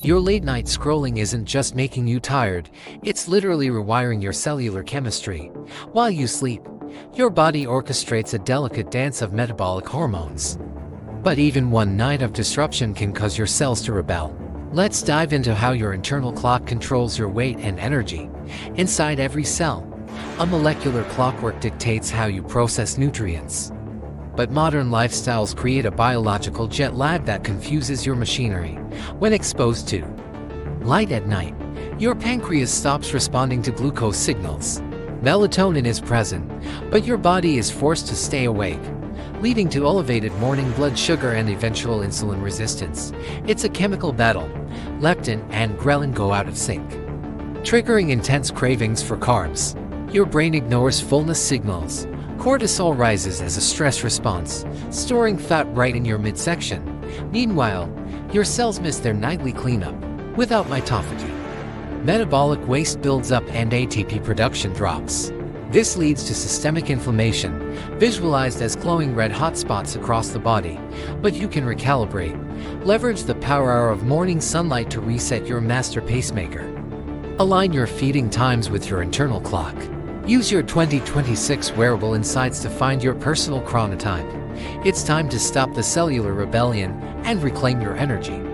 Your late-night scrolling isn't just making you tired, it's literally rewiring your cellular chemistry. While you sleep, your body orchestrates a delicate dance of metabolic hormones. But even one night of disruption can cause your cells to rebel. Let's dive into how your internal clock controls your weight and energy. Inside every cell, a molecular clockwork dictates how you process nutrients. But modern lifestyles create a biological jet lag that confuses your machinery. When exposed to light at night, your pancreas stops responding to glucose signals. Melatonin is present, but your body is forced to stay awake, leading to elevated morning blood sugar and eventual insulin resistance. It's a chemical battle. Leptin and ghrelin go out of sync, triggering intense cravings for carbs. Your brain ignores fullness signals. Cortisol rises as a stress response, storing fat right in your midsection. Meanwhile, your cells miss their nightly cleanup. Without mitophagy, metabolic waste builds up and ATP production drops. This leads to systemic inflammation, visualized as glowing red hot spots across the body. But you can recalibrate. Leverage the power hour of morning sunlight to reset your master pacemaker. Align your feeding times with your internal clock. Use your 2026 wearable insights to find your personal chronotype. It's time to stop the cellular rebellion and reclaim your energy.